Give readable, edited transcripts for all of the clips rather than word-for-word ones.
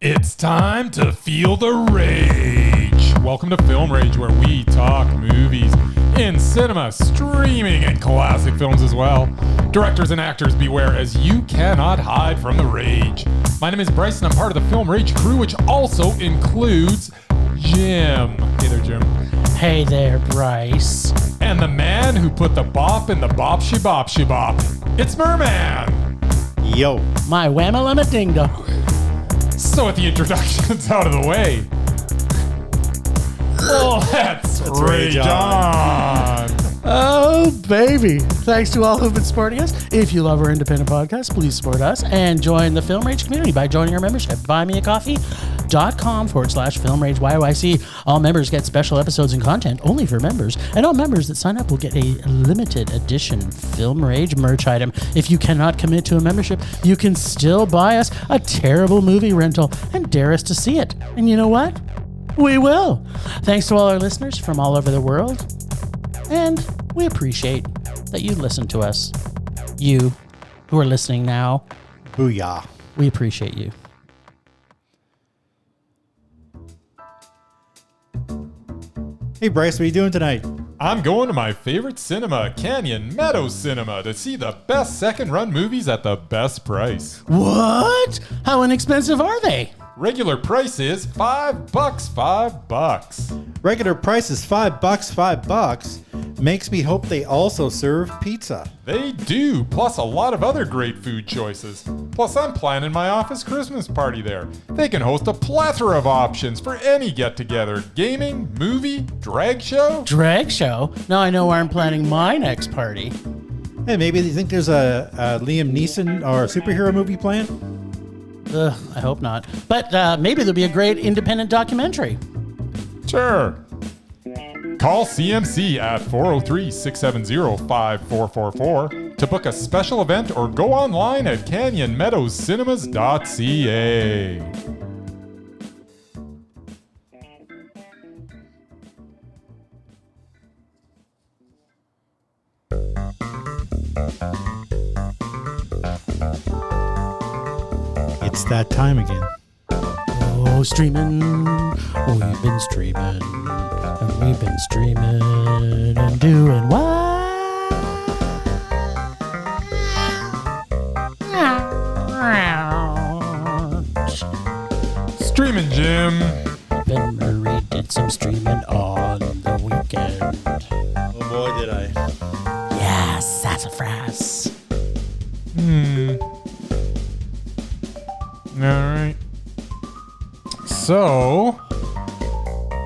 It's time to feel the rage. Welcome to Film Rage, where we talk movies in cinema, streaming, and classic films as well. Directors and actors beware, as you cannot hide from the rage. My name is Bryce, and I'm part of the Film Rage crew, which also includes Jim. Hey there, Jim. Hey there, Bryce. And the man who put the bop in the bop-she-bop-she-bop. It's Murman. Yo. My whamma ding dong. So with the introductions out of the way, let's rage on. Oh, baby. Thanks to all who've been supporting us. If you love our independent podcast, please support us and join the Film Rage community by joining our membership. buymeacoffee.com/Film Rage YOIC. All members get special episodes and content only for members. And all members that sign up will get a limited edition Film Rage merch item. If you cannot commit to a membership, you can still buy us a terrible movie rental and dare us to see it. And you know what? We will. Thanks to all our listeners from all over the world. And we appreciate that you listen to us. You who are listening now. Booyah. We appreciate you. Hey, Bryce, what are you doing tonight? I'm going to my favorite cinema, Canyon Meadows Cinema, to see the best second-run movies at the best price. What? How inexpensive are they? Regular price is $5, $5. Regular price is $5. Makes me hope they also serve pizza. They do, plus a lot of other great food choices. Plus, I'm planning my office Christmas party there. They can host a plethora of options for any get-together. Gaming, movie, drag show. Drag show? Now I know where I'm planning my next party. Hey, maybe you think there's a Liam Neeson or a superhero movie planned? I hope not. But maybe there'll be a great independent documentary. Sure. Call CMC at 403-670-5444 to book a special event or go online at canyonmeadowscinema.ca. It's that time again. Oh, streaming. We've been streaming. And we've been streaming and doing what? Streaming, Jim. Ben Murray did some streaming on the weekend. Oh boy, did I. Yeah, sassafras. All right. So,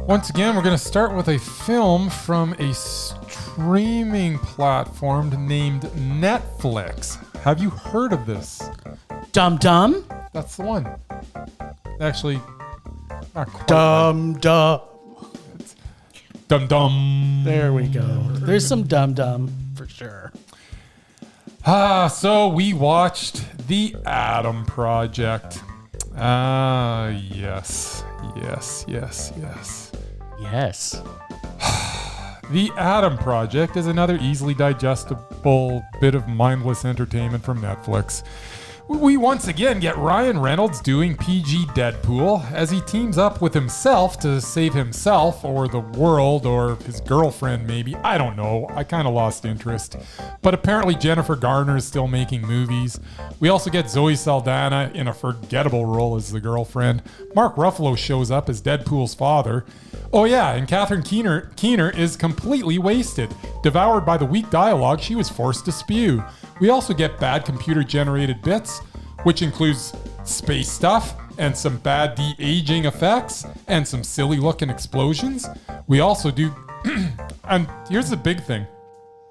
once again, we're going to start with a film from a streaming platform named Netflix. Have you heard of this? Dum Dum? That's the one. Actually, not quite. Dum Dum. Dum Dum. There we go. There's some Dum Dum for sure. So we watched The Adam Project. Yes. Yes. The Adam Project is another easily digestible bit of mindless entertainment from Netflix. We once again get Ryan Reynolds doing PG Deadpool as he teams up with himself to save himself or the world or his girlfriend maybe. I don't know. I kind of lost interest. But apparently Jennifer Garner is still making movies. We also get Zoe Saldana in a forgettable role as the girlfriend. Mark Ruffalo shows up as Deadpool's father. Oh yeah, and Catherine Keener is completely wasted. Devoured by the weak dialogue she was forced to spew. We also get bad computer-generated bits, which includes space stuff and some bad de-aging effects and some silly-looking explosions. We also do... and here's the big thing.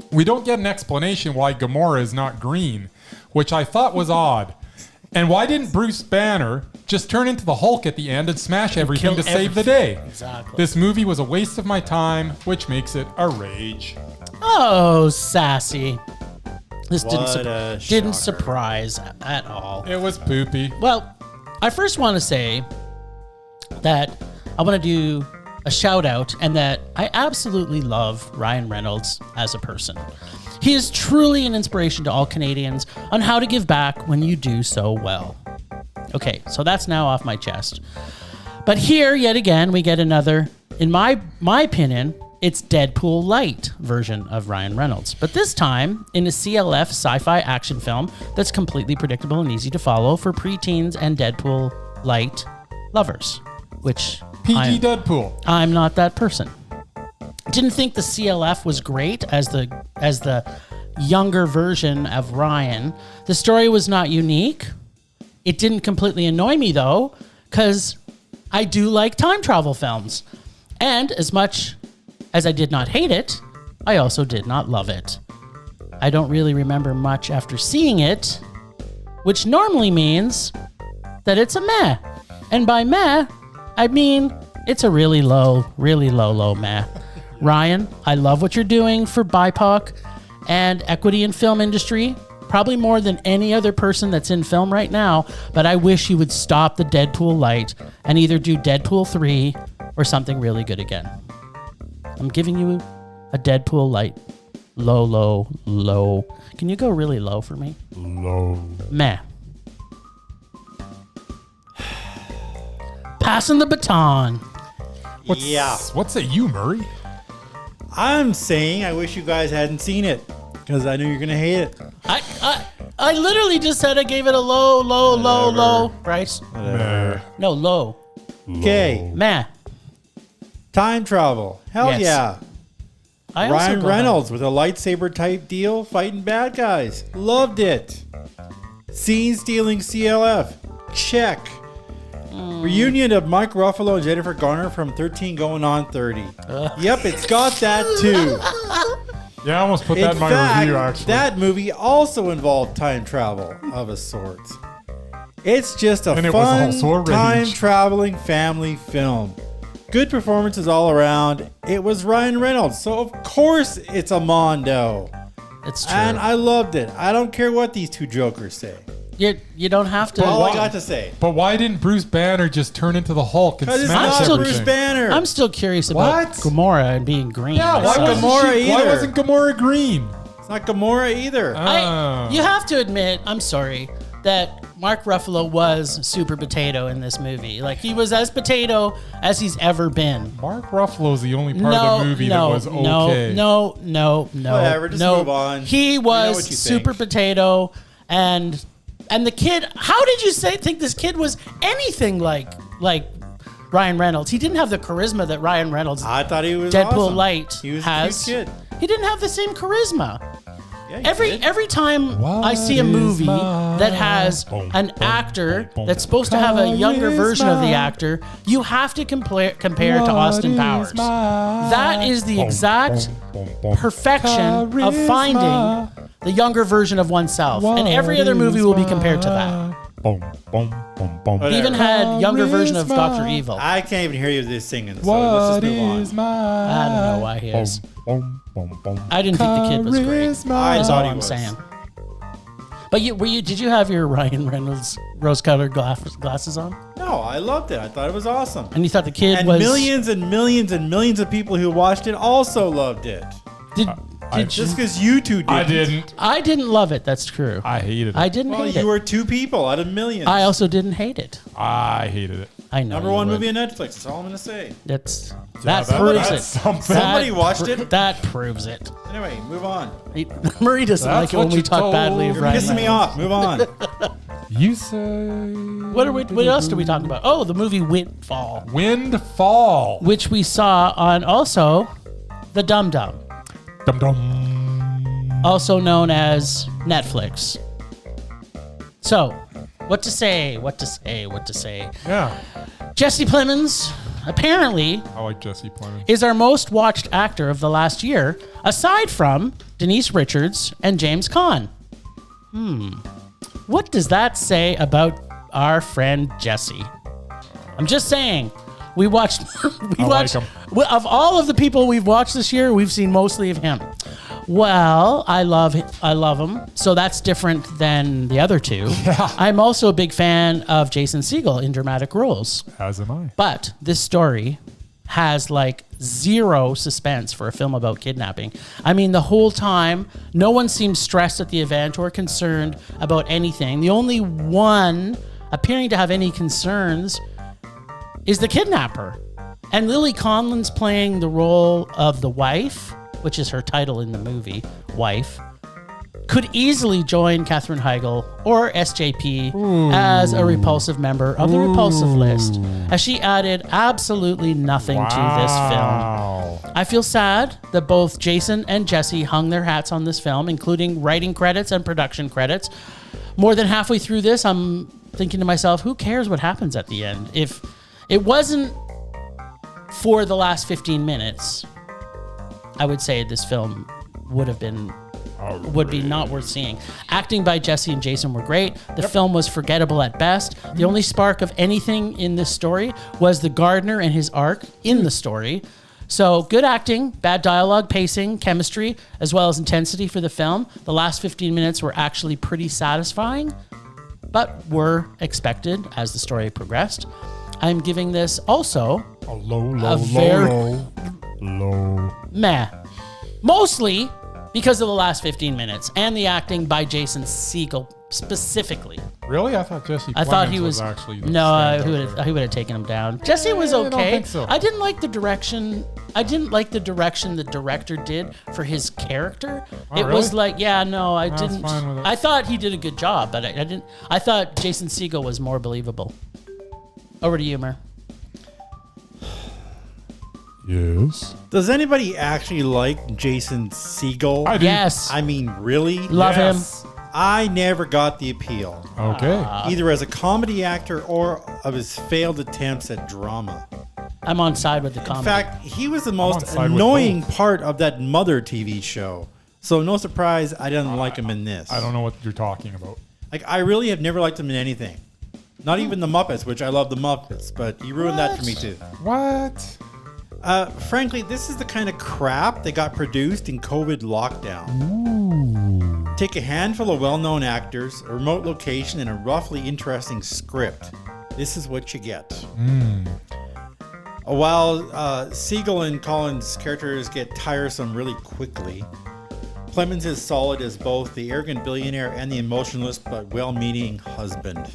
We don't get an explanation why Gamora is not green, which I thought was odd. And why didn't Bruce Banner just turn into the Hulk at the end and smash everything to save the day? Exactly. This movie was a waste of my time, which makes it a rage. Oh, sassy. This What didn't surprise at all. It was poopy. Well, I first want to say that I want to do a shout out and that I absolutely love Ryan Reynolds as a person. He is truly an inspiration to all Canadians on how to give back when you do so well. Okay, so that's now off my chest. But here, yet again, we get another, in my opinion, it's Deadpool light version of Ryan Reynolds. But this time in a CLF sci-fi action film that's completely predictable and easy to follow for preteens and Deadpool light lovers, which PG Deadpool. I'm not that person. Didn't think the CLF was great as the younger version of Ryan. The story was not unique. It didn't completely annoy me though, because I do like time travel films. And as much as I did not hate it, I also did not love it. I don't really remember much after seeing it, which normally means that it's a meh. And by meh, I mean it's a really low meh. Ryan, I love what you're doing for BIPOC and equity in film industry, probably more than any other person that's in film right now, but I wish you would stop the Deadpool light and either do Deadpool 3 or something really good again. I'm giving you a Deadpool light. Low. Can you go really low for me? Low. Meh. Passing the baton. What's at you, Murray? I'm saying I wish you guys hadn't seen it because I knew you're going to hate it. I literally just said I gave it a low. Bryce? Meh. No, low. Okay. Meh. Time travel. Hell Yes. yeah. I also Ryan go Reynolds with a lightsaber type deal fighting bad guys. Loved it. Scene stealing CLF. Check. Reunion of Mark Ruffalo and Jennifer Garner from 13 going on 30. Yep, it's got that too. Yeah, I almost put that in my review, actually. That movie also involved time travel of a sort. It's just a And it was fun also a rage. time traveling family film. Good performances all around. It was Ryan Reynolds, so of course it's a Mondo. It's true. And I loved it. I don't care what these two jokers say. You don't have to. All I got to say. But why didn't Bruce Banner just turn into the Hulk and Because it's smash not still- everything? Bruce Banner. I'm still curious about What? Gamora and being green. Yeah, why not wasn't Gamora she- Why either? wasn't Gamora green? It's not Gamora either. Oh. You have to admit, I'm sorry, that Mark Ruffalo was super potato in this movie. Like, he was as potato as he's ever been. Mark Ruffalo's the only part of the movie that was okay. No. Whatever, just move on. He know was what you super think. potato, and the kid. How did you think this kid was anything like Ryan Reynolds? He didn't have the charisma that Ryan Reynolds, I thought he was Deadpool awesome. light, He was has. a cute kid. He didn't have the same charisma. Yeah, he Every did. time I see a What movie is my- that has an actor that's supposed to have a younger version of the actor, you have to compare to Austin Powers. That is the exact perfection of finding the younger version of oneself. And every other movie will be compared to that. Whatever. He even had younger version of Dr. Evil. I can't even hear you this singing, so let's just move on. I don't know why he is. I didn't think the kid was great. I That's thought all he I'm was. saying. But did you have your Ryan Reynolds rose-colored glasses on? No, I loved it. I thought it was awesome. And you thought the kid And was millions and millions and millions of people who watched it also loved it. Did you? Just because you two didn't. I didn't. I didn't love it. That's true. I hated it. I didn't Well, hate you it. were two people out of millions. I also didn't hate it. I hated it. I know. Number you one would. movie on Netflix. That's all I'm going to say. That that's proves it. something. Somebody watched it. That proves it. Anyway, move on. Murray doesn't That's like it when what we you talk told. badly of You're Ryan pissing me Reynolds. off. Move on. You say. What else are we talking about? Oh, the movie Windfall, Windfall. which we saw on also the Dum Dum, Dum dum. also known as Netflix. So, what to say? Yeah. Jesse Plemons apparently I like Jesse Plemons. is our most watched actor of the last year, aside from Denise Richards and James Caan. What does that say about our friend Jesse? I'm just saying. We watched. like him. Of all of the people we've watched this year, we've seen mostly of him. Well, I love him. So that's different than the other two. Yeah. I'm also a big fan of Jason Segel in dramatic roles. As am I. But this story has like zero suspense for a film about kidnapping. I mean, the whole time, no one seems stressed at the event or concerned about anything. The only one appearing to have any concerns is the kidnapper. And Lily Conlon's playing the role of the wife, which is her title in the movie, wife, could easily join Katherine Heigl or SJP as a repulsive member of the repulsive list, as she added absolutely nothing to this film. I feel sad that both Jason and Jesse hung their hats on this film, including writing credits and production credits. More than halfway through this, I'm thinking to myself, who cares what happens at the end? If it wasn't for the last 15 minutes, I would say this film would be not worth seeing. Acting by Jesse and Jason were great. The film was forgettable at best. The only spark of anything in this story was the gardener and his arc in the story. So good acting, bad dialogue, pacing, chemistry, as well as intensity for the film. The last 15 minutes were actually pretty satisfying, but were expected as the story progressed. I'm giving this also a low. Meh. Mostly because of the last 15 minutes and the acting by Jason Segel specifically. Really? I thought Jesse Plemons I thought he was actually the no, standout he would have taken him down. Jesse was okay. I don't think so. I didn't like the direction. I didn't like the direction the director did for his character. Oh, it really? was like, yeah, no, I was didn't. fine with it. I thought he did a good job, but I didn't. I thought Jason Segel was more believable. Over to you, Mer. Yes. Does anybody actually like Jason Segel? I do. Yes. I mean, really? Love him. I never got the appeal, Okay. either as a comedy actor or of his failed attempts at drama. I'm on side with the comedy. In fact, he was the on most side with annoying both. part of that Mother TV show. So no surprise, I didn't like him in this. I don't know what you're talking about. Like, I really have never liked him in anything. Not even the Muppets, which I love the Muppets, but he ruined that for me too. What? Frankly, this is the kind of crap that got produced in COVID lockdown. Ooh. Take a handful of well-known actors, a remote location, and a roughly interesting script. This is what you get. While Segel and Collins' characters get tiresome really quickly, Plemons is solid as both the arrogant billionaire and the emotionless but well-meaning husband.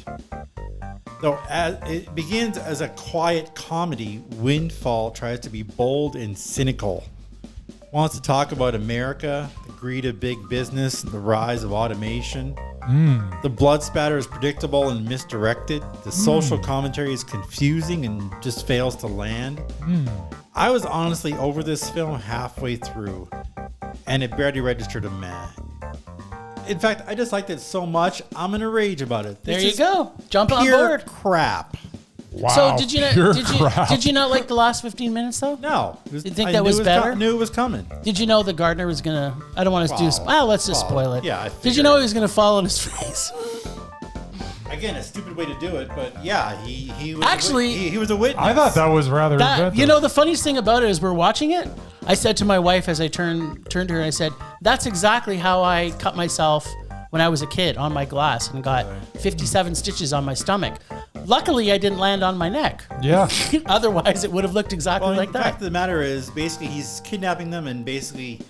Though as it begins as a quiet comedy, Windfall tries to be bold and cynical. Wants to talk about America, the greed of big business, the rise of automation. The blood spatter is predictable and misdirected. The social commentary is confusing and just fails to land. I was honestly over this film halfway through, and it barely registered a meh. In fact, I just liked it so much, I'm gonna rage about it. There you go. Jump on Pure board. crap. Wow. So did you pure not, crap. did you not like the last 15 minutes though? No. You think that was better? Knew it was coming. Did you know the gardener was gonna? I don't want to let's just spoil it. Yeah, I Did you figured. know he was gonna fall on his face? Again, a stupid way to do it, but yeah, he was Actually, he was a witness. I thought that was rather inventive. You know, the funniest thing about it is we're watching it. I said to my wife as I turned to her, I said, "That's exactly how I cut myself when I was a kid on my glass and got 57 stitches on my stomach. Luckily, I didn't land on my neck. Yeah. Otherwise, it would have looked exactly like the that." fact of the matter is, basically, he's kidnapping them and basically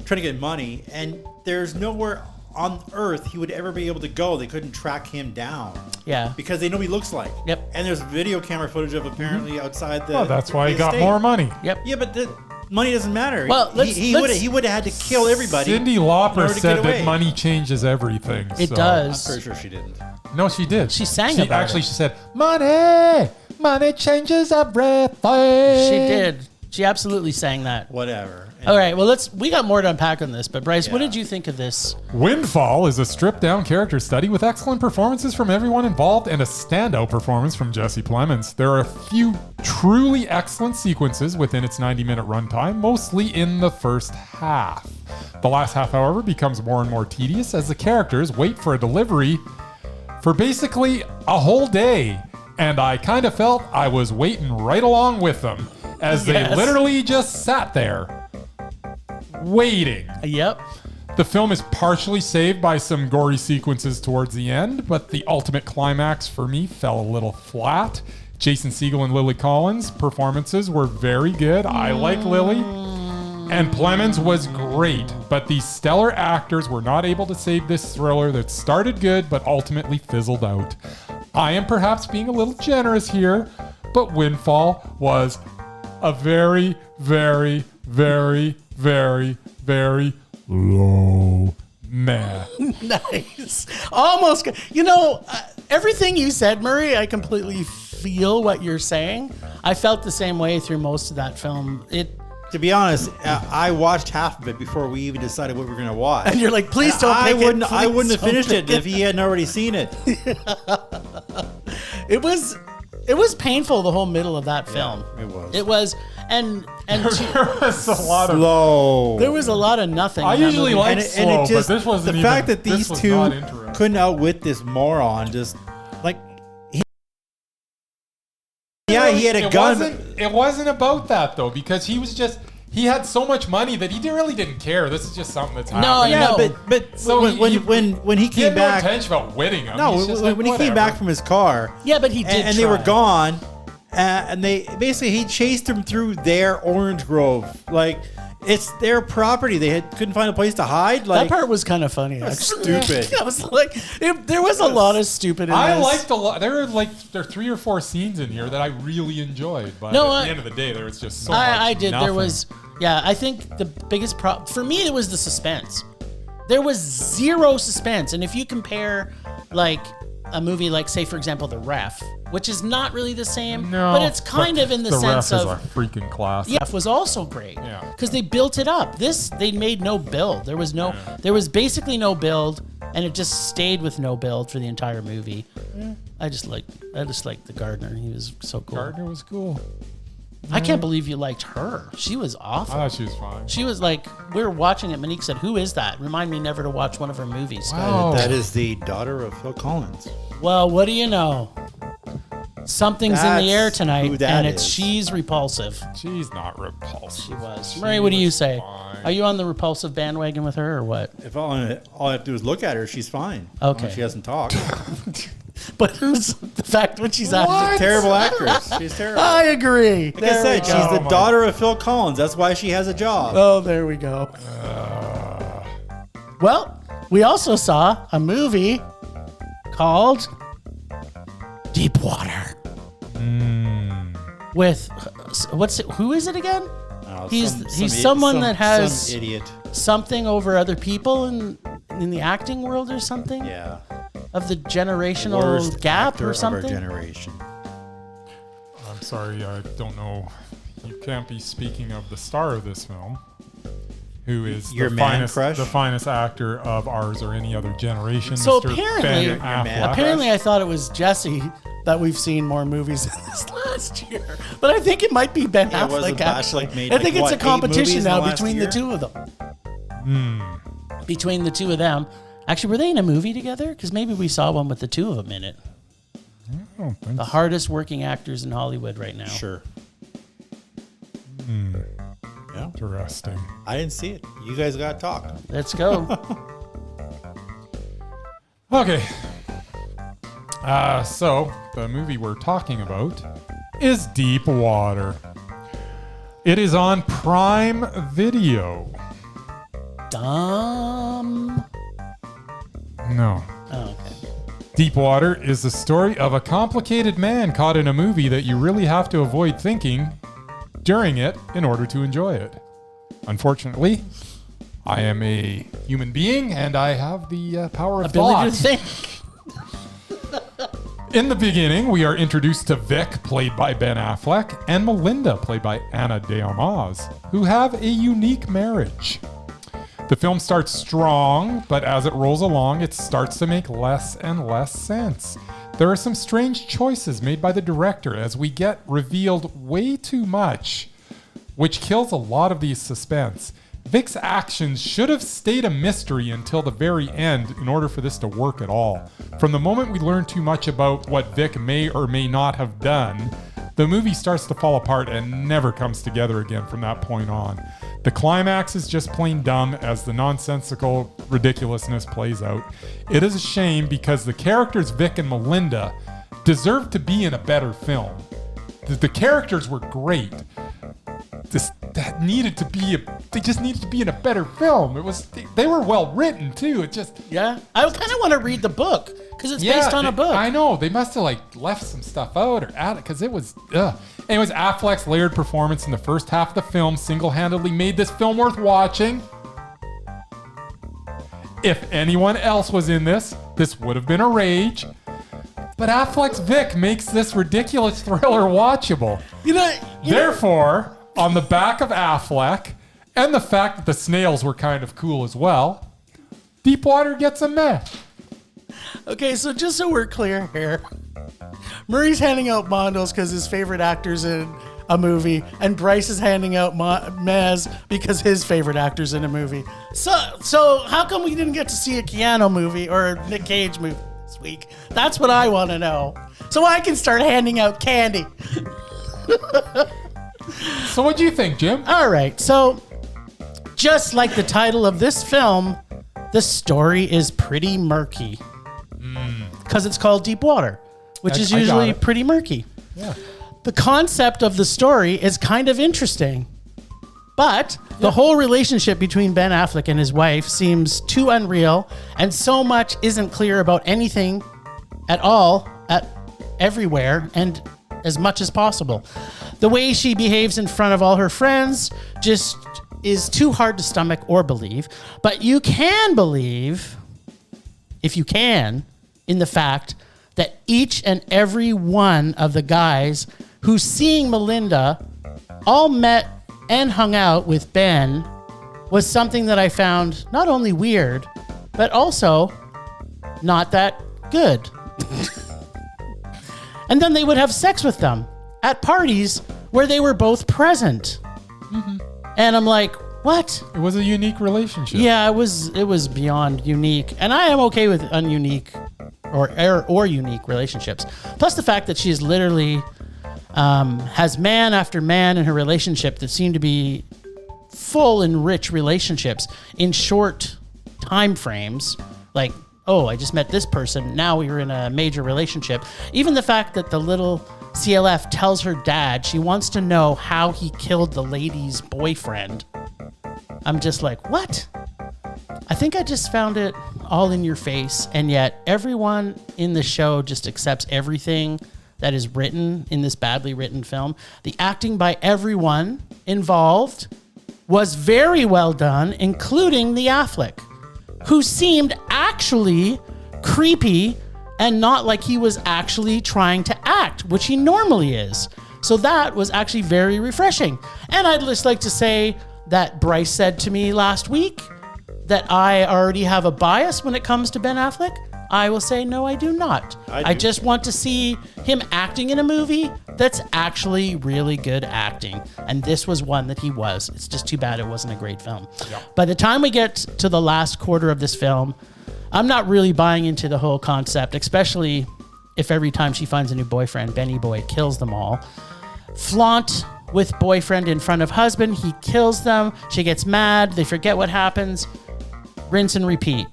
trying to get money, and there's nowhere on Earth he would ever be able to go. They couldn't track him down. Yeah. Because they know what he looks like. Yep. And there's video camera footage of apparently outside the. Well, that's why he got estate. more money. Yep. Yeah, but the money doesn't matter. Well, he would have had to kill everybody. Cindy in Lauper order to said get that away. money changes everything. It so- I'm does. pretty sure she didn't. No, she did. She sang about actually, it. she said, money changes everything. She did. She absolutely sang that. Whatever. All right, well, we got more to unpack on this, but Bryce, what Yeah. did you think of this? Windfall is a stripped-down character study with excellent performances from everyone involved and a standout performance from Jesse Plemons. There are a few truly excellent sequences within its 90-minute runtime, mostly in the first half. The last half, however, becomes more and more tedious as the characters wait for a delivery for basically a whole day, and I kind of felt I was waiting right along with them as they Yes. literally just sat there waiting. Yep. The film is partially saved by some gory sequences towards the end, but the ultimate climax for me fell a little flat. Jason Segel and Lily Collins' performances were very good. I like Lily. And Plemons was great, but these stellar actors were not able to save this thriller that started good but ultimately fizzled out. I am perhaps being a little generous here, but Windfall was a very, very, very, very, very low man. Nice. Almost. You know, everything you said, Murray, I completely feel what you're saying. I felt the same way through most of that film. To be honest, I watched half of it before we even decided what we were going to watch. And you're like, please don't I pick it. wouldn't. I Please wouldn't have don't finished pick it if he hadn't already seen it. It was painful, the whole middle of that film. It was. And There was a lot of Slow. there was a lot of nothing. I in that usually movie. like slow, but this wasn't the even- fact that this these was two not interesting. couldn't outwit this moron. Just like, he had a gun. It wasn't about that though, because he had so much money that he really didn't care. This is just something that's happening. Yeah, No. but So when he He came had no back, intention about winning him. no, He's just like, when he came whatever. back from his car, Yeah, but he did and they were try. gone, and they basically he chased them through their orange grove, like it's their property. They couldn't find a place to hide. Like That part was kind of funny, actually. stupid. I was like, there was a lot of stupid in I this. liked a lot. There are 3 or 4 scenes in here that I really enjoyed. But No, at the end of the day, there was just so much. I did. Nothing. There was, I think the biggest problem for me, it was the suspense. There was zero suspense. And if you compare, like, a movie like, say, for example, The Ref, which is not really the same, No, but it's kind of in the sense Ref of. is a freaking classic. The Ref was also great. Yeah. Because they built it up. This, they made no build. There was basically no build, and it just stayed with no build for the entire movie. I just liked the gardener. He was so cool. Gardner was cool. I can't believe you liked her. She was awful. I thought she was fine. She was like, we were watching it. Monique said, "Who is that? Remind me never to watch one of her movies." Wow. That is the daughter of Phil Collins. Well, what do you know? Something's in That's the air tonight, who that and is. she's repulsive. She's not repulsive. She was. She Murray, what do you was say? fine. Are you on the repulsive bandwagon with her, or what? If all I have to do is look at her, she's fine. Okay. She doesn't talk. But the fact when she's acting. Terrible actress. She's terrible. I agree. Like I said, she's the my- daughter of Phil Collins. That's why she has a job. Oh, there we go. Well, we also saw a movie called Deepwater. With who is it again? He's someone that has some idiot. something over other people in the acting world or something. Yeah. Of the generational Worst gap actor or of our something. generation. I'm sorry, I don't know. You can't be speaking of the star of this film, who is Your the man finest, crush? the finest actor of ours or any other generation. So Mr. apparently- Ben Affleck. Apparently, I thought it was Jesse that we've seen more movies in this last year, but I think it might be Ben Yeah, wasn't Affleck. Actually, Affleck made, I think like, it's a what, 8 competition movies in the now last between year? the two of them. Between the two of them, actually, were they in a movie together? Because maybe we saw one with the two of them in it. I don't think The so. hardest working actors in Hollywood right now. Sure. Yeah. Interesting. I didn't see it. You guys got to talk. Let's go. Okay. So the movie we're talking about is Deepwater. It is on Prime Video. Dumb. No. Oh, okay. Deepwater is the story of a complicated man caught in a movie that you really have to avoid thinking during it in order to enjoy it. Unfortunately, I am a human being and I have the power of Ability thought. to think. In the beginning, we are introduced to Vic, played by Ben Affleck, and Melinda, played by Ana de Armas, who have a unique marriage. The film starts strong, but as it rolls along, it starts to make less and less sense. There are some strange choices made by the director as we get revealed way too much, which kills a lot of the suspense. Vic's actions should have stayed a mystery until the very end in order for this to work at all. From the moment we learn too much about what Vic may or may not have done, the movie starts to fall apart and never comes together again from that point on. The climax is just plain dumb as the nonsensical ridiculousness plays out. It is a shame because the characters Vic and Melinda deserve to be in a better film. The characters were great. They just needed to be in a better film. They were well written too. It just Yeah. I kind of want to read the book Because it's based on a book. I know. They must have left some stuff out or added because it was. Anyways, Affleck's layered performance in the first half of the film single-handedly made this film worth watching. If anyone else was in this would have been a rage. But Affleck's Vic makes this ridiculous thriller watchable. Therefore, on the back of Affleck, and the fact that the snails were kind of cool as well, Deepwater gets a meh. Okay, so just so we're clear here, Murray's handing out Mondos because his favorite actor's in a movie, and Bryce is handing out Mez because his favorite actor's in a movie. So how come we didn't get to see a Keanu movie or a Nick Cage movie this week? That's what I want to know. So I can start handing out candy. So what do you think, Jim? All right, so just like the title of this film, the story is pretty murky. Because it's called Deepwater, which is usually pretty murky. Yeah. The concept of the story is kind of interesting, but the whole relationship between Ben Affleck and his wife seems too unreal, and so much isn't clear about anything at all, everywhere, and as much as possible. The way she behaves in front of all her friends just is too hard to stomach or believe, but you can believe, if you can, in the fact that each and every one of the guys who, seeing Melinda, all met and hung out with Ben was something that I found not only weird, but also not that good. And then they would have sex with them at parties where they were both present. Mm-hmm. And I'm like, what? It was a unique relationship. Yeah, it was beyond unique. And I am okay with ununique or unique relationships. Plus the fact that she's literally has man after man in her relationship that seem to be full and rich relationships in short time frames. Like, oh, I just met this person. Now we're in a major relationship. Even the fact that the little CLF tells her dad she wants to know how he killed the lady's boyfriend. I'm just like, what? I think I just found it all in your face, and yet everyone in the show just accepts everything that is written in this badly written film. The acting by everyone involved was very well done, including the Affleck, who seemed actually creepy and not like he was actually trying to act, which he normally is. So that was actually very refreshing. And I'd just like to say that Bryce said to me last week that I already have a bias when it comes to Ben Affleck. I will say, no, I do not. I just want to see him acting in a movie that's actually really good acting. And this was one that he was. It's just too bad it wasn't a great film. Yeah. By the time we get to the last quarter of this film, I'm not really buying into the whole concept, especially if every time she finds a new boyfriend, Benny Boy kills them all. Flaunt with boyfriend in front of husband, he kills them. She gets mad. They forget what happens. Rinse and repeat.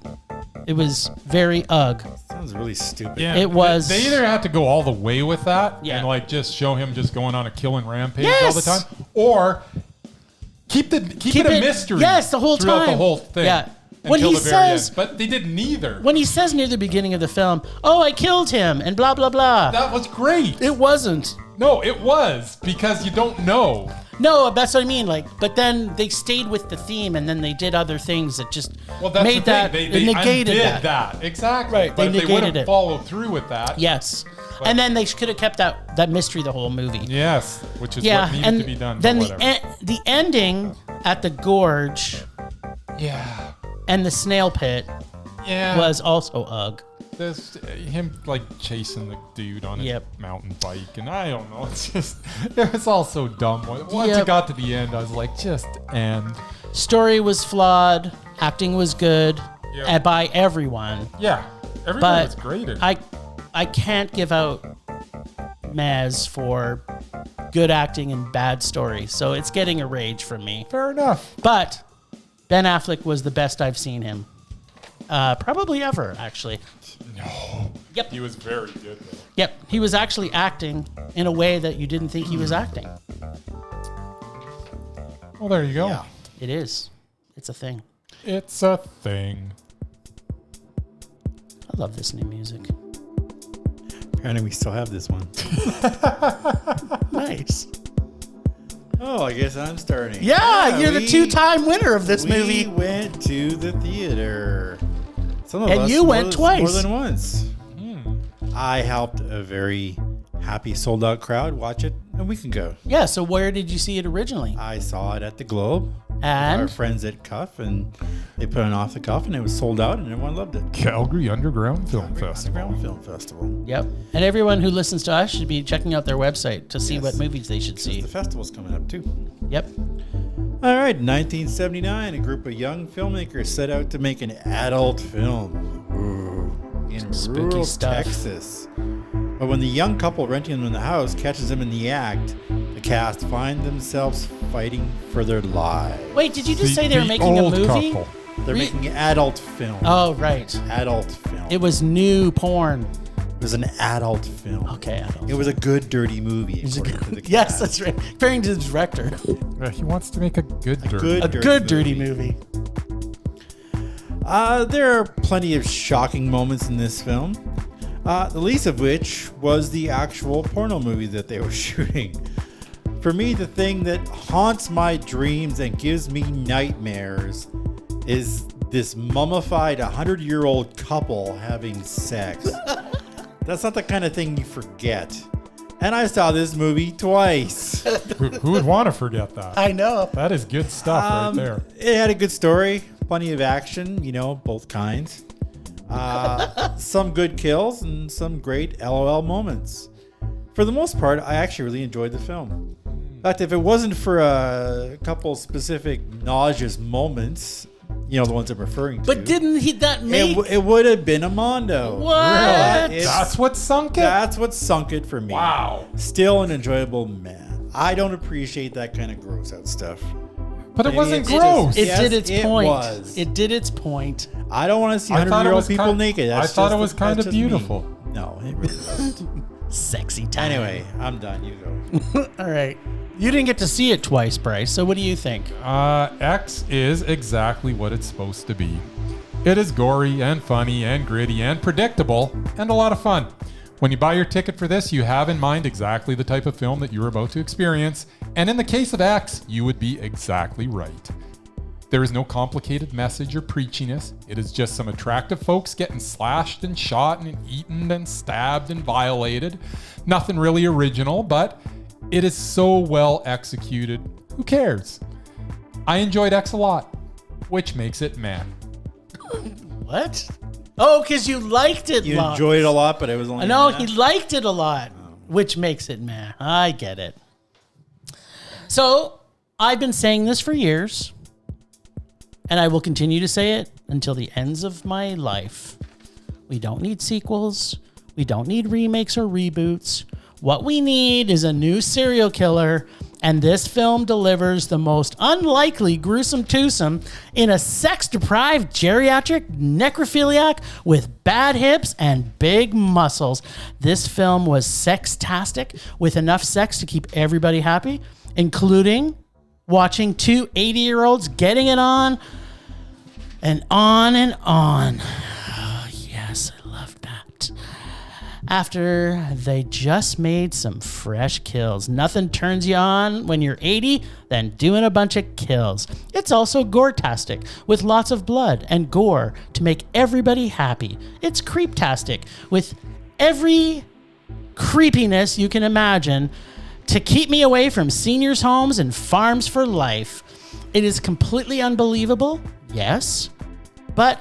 It was very ugh. Sounds really stupid. Yeah, it was. They either have to go all the way with that and just show him just going on a killing rampage all the time, or keep it a mystery. Yes, the whole time throughout the whole thing. Yeah. When he says, but they did neither. When he says near the beginning of the film, "Oh, I killed him," and blah blah blah. That was great. It wasn't. No, it was because you don't know. No, that's what I mean. But then they stayed with the theme, and then they did other things that just made that they negated that. Exactly. Right. But they if they would have followed through with that. Yes. And then they could have kept that mystery the whole movie. Yes, which is what needed to be done. Then the ending at the gorge. Yeah. And the snail pit. Yeah. Was also ugh. There's him chasing the dude on a mountain bike, and I don't know. It's just it was all so dumb. Once it got to the end, I was like, just end. Story was flawed. Acting was good by everyone. Yeah, everyone was great. I can't give out Maz for good acting and bad story, so it's getting a rage from me. Fair enough. But Ben Affleck was the best I've seen him. Probably ever, actually. No. Yep. He was very good, though. Yep. He was actually acting in a way that you didn't think he was acting. Well, there you go. Yeah. It is. It's a thing. It's a thing. love this new music. Apparently, we still have this one. Nice. Oh, I guess I'm starting. Yeah, you're the two-time winner of this movie. We went to the theater. Some of And us you went twice. More than once. I helped a very happy sold-out crowd watch it a week ago. Yeah, so where did you see it originally? I saw it at the Globe. And? Our friends at Cuff, and they put it off the cuff, and it was sold out, and everyone loved it. Calgary Underground Film Festival. Underground Film Festival. Yep. And everyone who listens to us should be checking out their website to see what movies they should see. The festival's coming up, too. Yep. All right, 1979, a group of young filmmakers set out to make an adult film in Spooky rural stuff. Texas. But when the young couple renting them in the house catches them in the act, the cast find themselves fighting for their lives. Wait, did you just say they were making a old movie? couple. They're making an adult film. Oh, right. Adult film. It was new porn. It was an adult film. Okay, adult. It was a good, dirty movie. According to the Yes, cast. that's right. According to the director. He wants to make a good dirty. good- A good dirty movie. There are plenty of shocking moments in this film. The least of which was the actual porno movie that they were shooting. For me, the thing that haunts my dreams and gives me nightmares is this mummified 100-year-old couple having sex. That's not the kind of thing you forget. And I saw this movie twice. Who would want to forget that? I know. That is good stuff right there. It had a good story, plenty of action, both kinds. Some good kills and some great LOL moments. For the most part, I actually really enjoyed the film. In fact, if it wasn't for a couple specific nauseous moments, the ones I'm referring to. But didn't he that make... It would have been a Mondo. What? Really. That's what sunk it? That's what sunk it for me. Wow. Still an enjoyable man. I don't appreciate that kind of gross out stuff. But it wasn't Maybe gross. It Yes, did its it point. was. It did its point. I don't want to see I thought it 100-year-old was people kind- naked. I That's thought it just- was kind that's of just me. beautiful. No, it really wasn't. Sexy time. Anyway, I'm done. You go. All right. You didn't get to see it twice, Bryce. So what do you think? X is exactly what it's supposed to be. It is gory and funny and gritty and predictable and a lot of fun. When you buy your ticket for this, you have in mind exactly the type of film that you're about to experience. And in the case of X, you would be exactly right. There is no complicated message or preachiness. It is just some attractive folks getting slashed and shot and eaten and stabbed and violated. Nothing really original, but it is so well executed. Who cares? I enjoyed X a lot, which makes it meh. What? Oh, because you liked it. You enjoyed it a lot, but it was only. No, a he minute. liked it a lot, which makes it meh. I get it. So I've been saying this for years, and I will continue to say it until the ends of my life. We don't need sequels. We don't need remakes or reboots. What we need is a new serial killer, and this film delivers the most unlikely gruesome twosome in a sex-deprived geriatric necrophiliac with bad hips and big muscles. This film was sex-tastic with enough sex to keep everybody happy, including watching two 80-year-olds getting it on and on and on. Oh, yes, I love that. After they just made some fresh kills. Nothing turns you on when you're 80 than doing a bunch of kills. It's also gore-tastic with lots of blood and gore to make everybody happy. It's creep-tastic with every creepiness you can imagine to keep me away from seniors' homes and farms for life. It is completely unbelievable, yes, but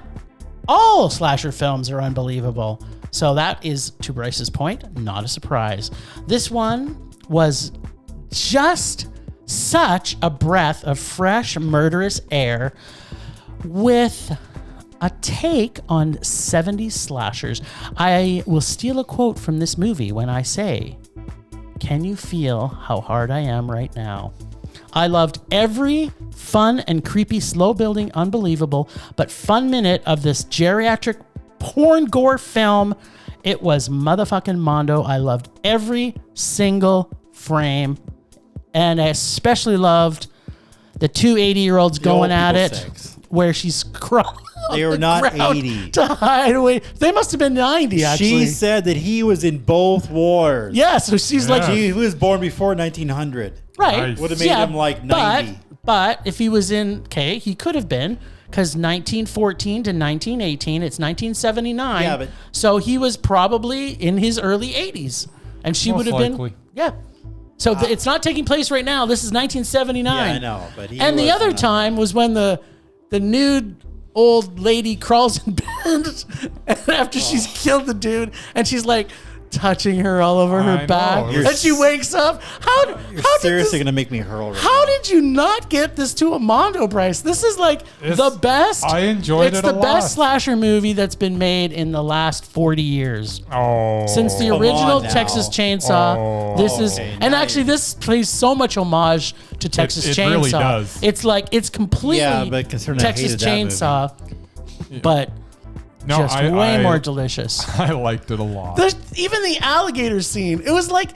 all slasher films are unbelievable. So that is, to Bryce's point, not a surprise. This one was just such a breath of fresh, murderous air with a take on 70s slashers. I will steal a quote from this movie when I say, "Can you feel how hard I am right now?" I loved every fun and creepy, slow-building, unbelievable, but fun minute of this geriatric porn gore film. It was motherfucking Mondo. I loved every single frame, and I especially loved the two 80-year-olds going old at people it sex. where she's They were not 80. To hide away. They must have been 90, actually. She said that he was in both wars. Yeah, so she's like... He was born before 1900. Right. Nice. Would have made him like 90. But if he was in... Okay, he could have been... Because 1914 to 1918, it's 1979. Yeah, but... So he was probably in his early 80s. And she would have likely. been... Yeah. So it's not taking place right now. This is 1979. Yeah, I know. But he and the was other not. time was when the nude old lady crawls in bed and after she's killed the dude and she's like touching her all over her I back. know. And she wakes up. You're seriously going to make me hurl right How now. did you not get this to a Mondo, Bryce? This is like the best. I enjoyed it's it a the best lot. slasher movie that's been made in the last 40 years. Oh. Since the Come original on now. Texas Chainsaw, this is, Okay, and nice. actually this plays so much homage to Texas it Chainsaw. really does. It's like, it's completely Yeah, but considering I Texas hated that movie. Chainsaw, but No, just way I more delicious. I liked it a lot. Even the alligator scene, it was like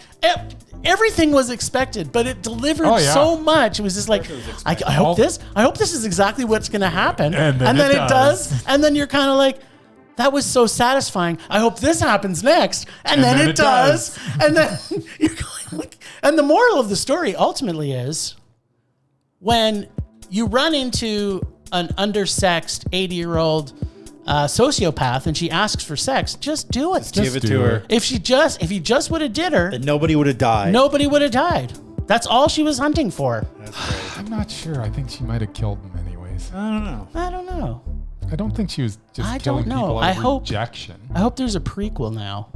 everything was expected, but it delivered Oh, yeah. so much. It was just like, I hope this is exactly what's going to happen, And then it it does, and then you're kind of like, that was so satisfying. I hope this happens next, and then it does, and then you're going like, and the moral of the story ultimately is, when you run into an undersexed 80-year-old sociopath and she asks for sex, just do it. Give it do to her. it. If he just would have did her, Then nobody would have died. nobody would have died. That's all she was hunting for. That's great. I'm not sure. I think she might have killed him anyways. I don't know. I don't know. I don't think she was just I killing don't know. people out I of hope- rejection. I hope there's a prequel now.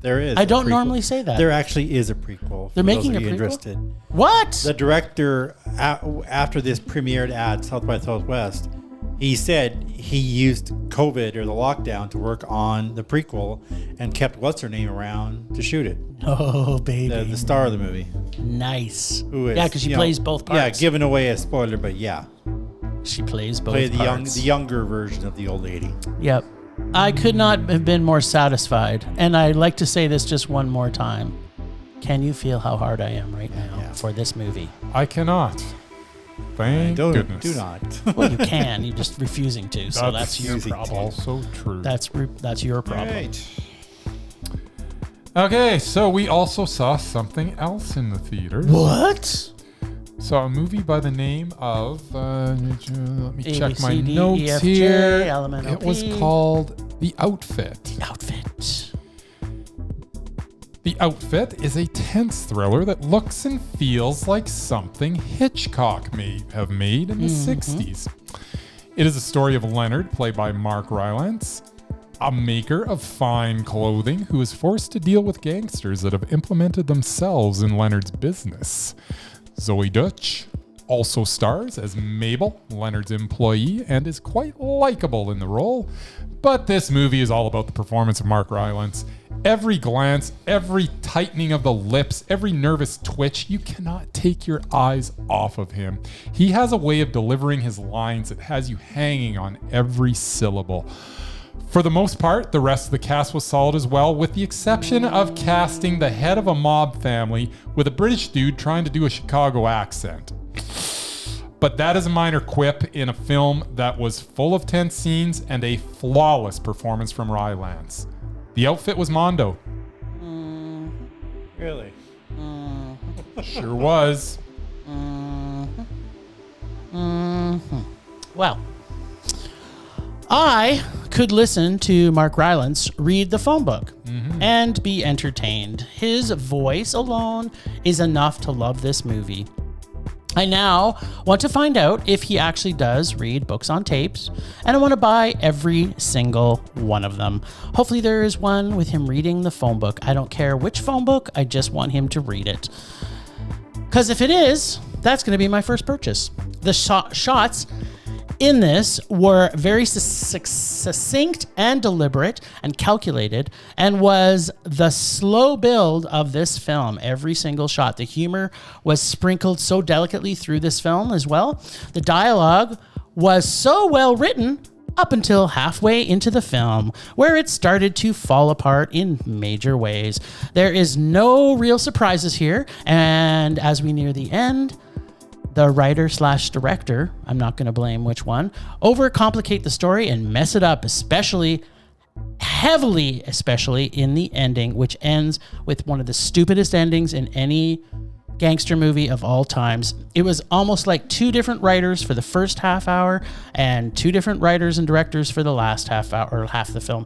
There is. I a don't prequel. normally say that. There actually is a prequel. They're for making those of a you prequel? Interested. What? The director, after this premiered at South by Southwest, he said he used COVID or the lockdown to work on the prequel and kept what's her name around to shoot it. Oh, baby. The star of the movie. Nice. Who is, Yeah, because she you know, plays both parts. Yeah, giving away a spoiler, but yeah. She plays both Play the parts. younger version of the old lady. Yep. I could not have been more satisfied. And I'd like to say this just one more time. Can you feel how hard I am right now for this movie? I cannot. Thank goodness. Do not. Well, you can. You're just refusing to. So that's your refusing to. problem. Also true. That's your problem. Right. Okay, so we also saw something else in the theaters. What? Saw a movie by the name of, let me A, check B, my C, D, notes E, F, J, here. L, M, N, O, It was P. called The Outfit. Outfit. The Outfit is a tense thriller that looks and feels like something Hitchcock may have made in the 60s. It is a story of Leonard, played by Mark Rylance, a maker of fine clothing who is forced to deal with gangsters that have implemented themselves in Leonard's business. Zoe Dutch also stars as Mabel, Leonard's employee, and is quite likable in the role. But this movie is all about the performance of Mark Rylance. Every glance, every tightening of the lips, every nervous twitch, you cannot take your eyes off of him. He has a way of delivering his lines that has you hanging on every syllable. For the most part, the rest of the cast was solid as well, with the exception of casting the head of a mob family with a British dude trying to do a Chicago accent. But that is a minor quip in a film that was full of tense scenes and a flawless performance from Rylance. The Outfit was Mondo. Really? Sure was. Well, I could listen to Mark Rylance read the phone book and be entertained. His voice alone is enough to love this movie. I now want to find out if he actually does read books on tapes, and I want to buy every single one of them. Hopefully there is one with him reading the phone book. I don't care which phone book, I just want him to read it. Because if it is, that's going to be my first purchase. The shots in this were very succinct and deliberate and calculated, and was the slow build of this film. Every single shot. The humor was sprinkled so delicately through this film as well. The dialogue was so well written up until halfway into the film, where it started to fall apart in major ways. There is no real surprises here, and as we near the end, the writer / director, I'm not going to blame which one, overcomplicate the story and mess it up, especially in the ending, which ends with one of the stupidest endings in any gangster movie of all times. It was almost like two different writers for the first half hour and two different writers and directors for the last half hour or half the film.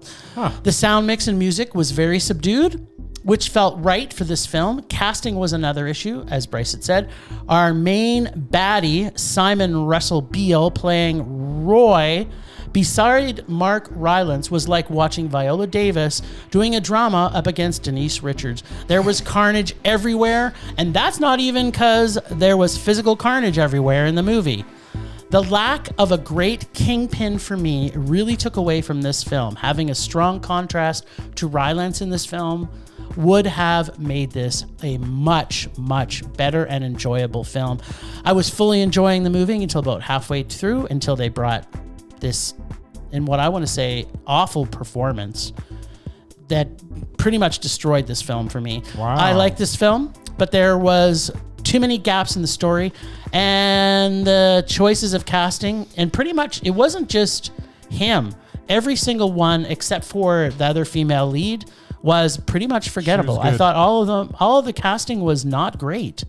The sound mix and music was very subdued, which felt right for this film. Casting was another issue, as Bryce had said. Our main baddie, Simon Russell Beale, playing Roy, beside Mark Rylance, was like watching Viola Davis doing a drama up against Denise Richards. There was carnage everywhere, and that's not even because there was physical carnage everywhere in the movie. The lack of a great kingpin for me really took away from this film. Having a strong contrast to Rylance in this film would have made this a much, much better and enjoyable film. I was fully enjoying the movie until about halfway through, until they brought this, in what I want to say, awful performance that pretty much destroyed this film for me. Wow. I like this film, but there was too many gaps in the story and the choices of casting, and pretty much it wasn't just him. Every single one except for the other female lead was pretty much forgettable. I thought all of the casting was not great.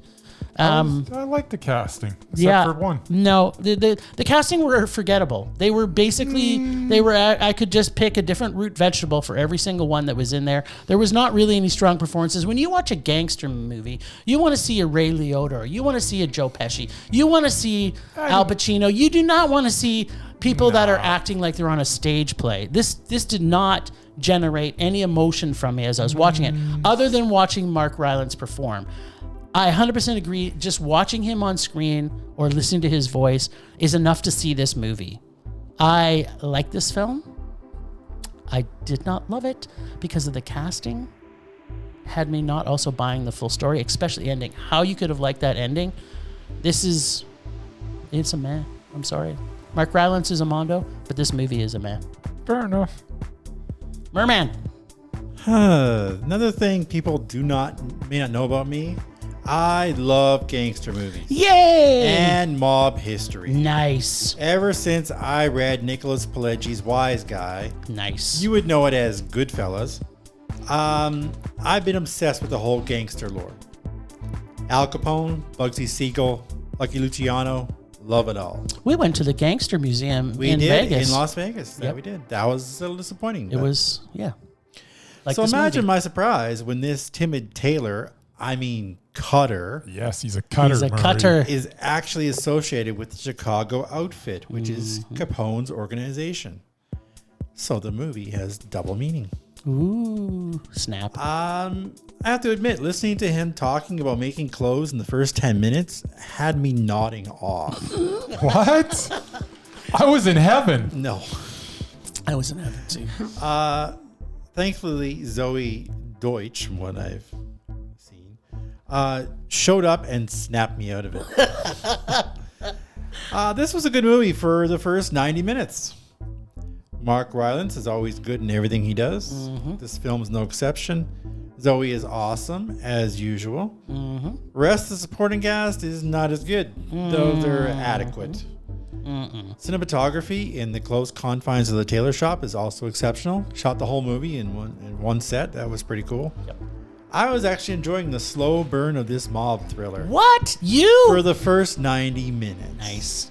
I like the casting, except for one. No, the casting were forgettable. They were basically, I could just pick a different root vegetable for every single one that was in there. There was not really any strong performances. When you watch a gangster movie, you want to see a Ray Liotta, or you want to see a Joe Pesci, you want to see Al Pacino. You do not want to see people that are acting like they're on a stage play. This did not generate any emotion from me as I was watching it, other than watching Mark Rylance perform. I 100% agree. Just watching him on screen or listening to his voice is enough to see this movie. I like this film. I did not love it because of the casting. Had me not also buying the full story, especially the ending. How you could have liked that ending. It's a meh. I'm sorry. Mark Rylance is a mondo, but this movie is a meh. Fair enough. Merman. Another thing people may not know about me. I love gangster movies. Yay! And mob history. Nice. Ever since I read Nicholas Pileggi's Wise Guy. Nice. You would know it as Goodfellas. I've been obsessed with the whole gangster lore. Al Capone, Bugsy Siegel, Lucky Luciano, love it all. We went to the Gangster Museum in Vegas. Vegas. In Las Vegas. Yep. We did. That was a little disappointing. It was, yeah. Like so imagine my surprise when this timid tailor, cutter. Yes, he's a cutter. He's a cutter. Is actually associated with the Chicago outfit, which is Capone's organization. So the movie has double meaning. Ooh, snap. I have to admit, listening to him talking about making clothes in the first 10 minutes had me nodding off. What? I was in heaven. No. I was in heaven too. Thankfully, Zoe Deutsch, from what I've seen, showed up and snapped me out of it. This was a good movie for the first 90 minutes. Mark Rylance is always good in everything he does. Mm-hmm. This film's no exception. Zoe is awesome, as usual. Mm-hmm. Rest of the supporting cast is not as good. Those are adequate. Cinematography in the close confines of the tailor shop is also exceptional. Shot the whole movie in one set. That was pretty cool. Yep. I was actually enjoying the slow burn of this mob thriller. What? For the first 90 minutes. Nice.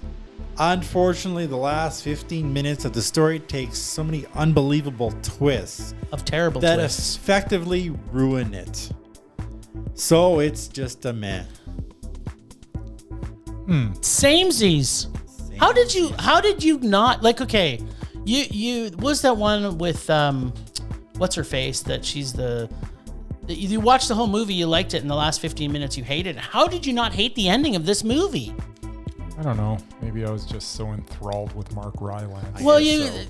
Unfortunately, the last 15 minutes of the story takes so many unbelievable twists. Terrible that twists. Effectively ruin it. So it's just a meh. Samesies. How did you not, like, okay, you was that one with what's her face, that she's you watched the whole movie, you liked it, in the last 15 minutes you hated it. How did you not hate the ending of this movie? I don't know. Maybe I was just so enthralled with Mark Rylance. Well,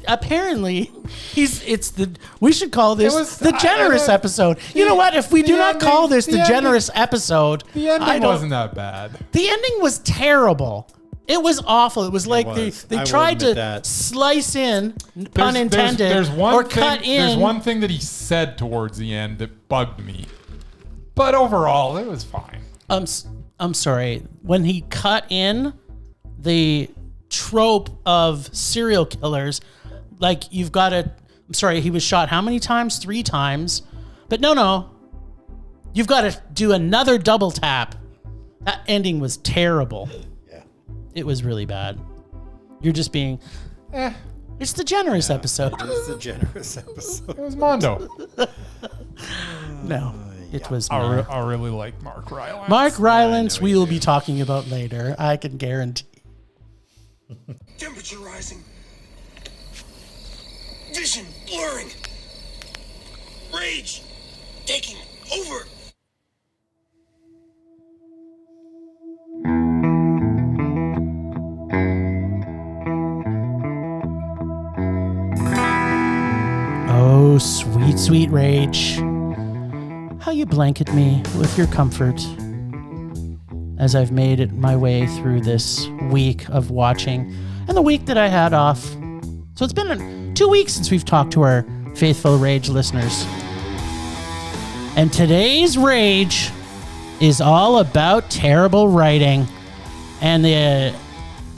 apparently we should call this the generous episode. You know what? If we do not call this the generous episode, the ending wasn't that bad. The ending was terrible. It was awful. It was like they tried to slice in, pun intended, cut in. There's one thing that he said towards the end that bugged me. But overall, it was fine. I'm sorry, when he cut in the trope of serial killers, like you've got to, I'm sorry, he was shot how many times? 3 times. But no. You've got to do another double tap. That ending was terrible. Yeah. It was really bad. You're just being, it's the generous episode. It's a generous episode. It was Mondo. No, it was I really like Mark Rylance. Mark Rylance, we will be talking about later. I can guarantee. Temperature rising. Vision blurring. Rage taking over. Oh, sweet, sweet rage. How you blanket me with your comfort as I've made it my way through this week of watching and the week that I had off. So it's been 2 weeks since we've talked to our faithful Rage listeners. And today's Rage is all about terrible writing. And the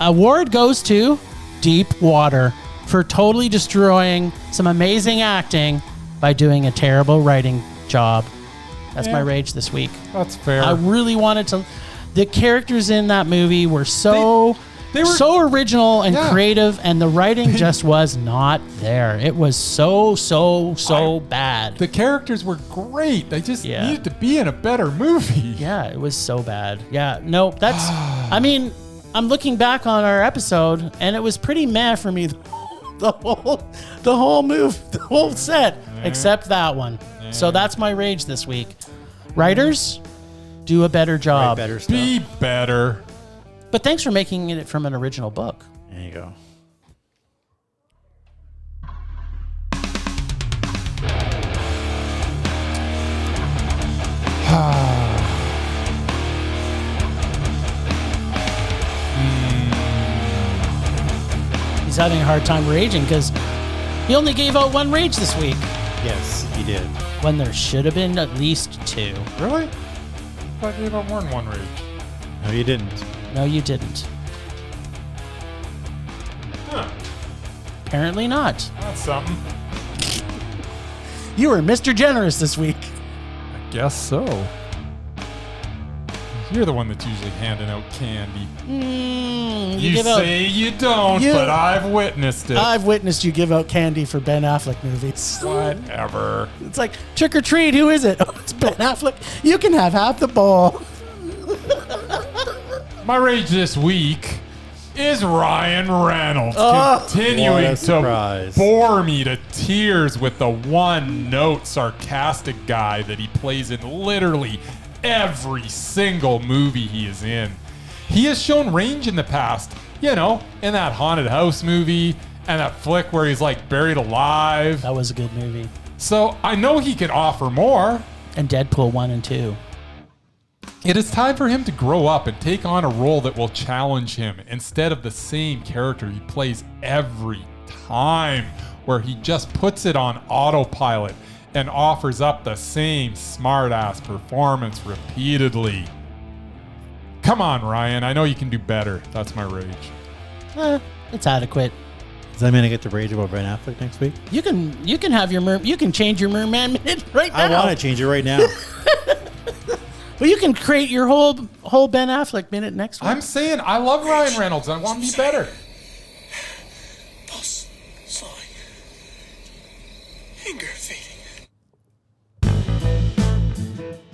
award goes to Deep Water for totally destroying some amazing acting by doing a terrible writing job. That's my Rage this week. That's fair. I really wanted to. The characters in that movie were so original and creative, and the writing just was not there. It was so bad. The characters were great. They just needed to be in a better movie. Yeah, it was so bad. Yeah, no, that's. I mean, I'm looking back on our episode, and it was pretty meh for me. The whole set, except that one. So that's my Rage this week. Writers, do a better job. Write better stuff. Be better. But thanks for making it from an original book. There you go. He's having a hard time raging because he only gave out 1 Rage this week. Yes, he did. When there should have been at least 2. Really? I thought you gave out more than 1 Rage. No, you didn't. No, you didn't. Huh. Apparently not. That's something. You were Mr. Generous this week. I guess so. You're the one that's usually handing out candy. You say you don't, but I've witnessed it. I've witnessed you give out candy for Ben Affleck movies. Whatever. It's like, trick or treat, who is it? Oh, it's Ben Affleck. You can have half the bowl. My Rage this week is Ryan Reynolds continuing to bore me to tears with the one-note sarcastic guy that he plays in literally every single movie he is in. He has shown range in the past, you know, in that haunted house movie and that flick where he's like buried alive. That was a good movie. So I know he can offer more. And Deadpool 1 and 2. It is time for him to grow up and take on a role that will challenge him instead of the same character he plays every time, where he just puts it on autopilot and offers up the same smart-ass performance repeatedly. Come on, Ryan. I know you can do better. That's my Rage. It's adequate. Does that mean I get to rage about Ben Affleck next week? You can have your you can change your Murman Minute right now. I want to change it right now. Well, you can create your whole Ben Affleck minute next week. I'm saying I love Ryan Reynolds. I want to be better. Pulse slowing. Anger fading.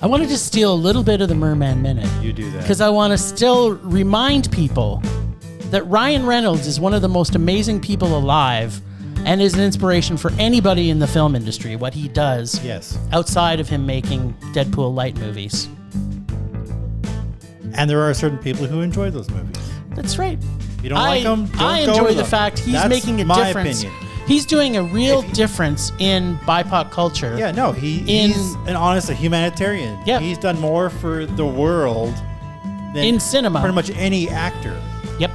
I wanted to steal a little bit of the Merman Minute. You do that. Because I want to still remind people that Ryan Reynolds is one of the most amazing people alive and is an inspiration for anybody in the film industry, what he does outside of him making Deadpool light movies. And there are certain people who enjoy those movies. That's right. If you don't like them, don't I go enjoy to the them. fact he's That's making a my difference. opinion. He's doing a real difference in BIPOC culture. Yeah, no, he's an honest humanitarian. Yeah. He's done more for the world than in cinema. pretty much any actor. Yep.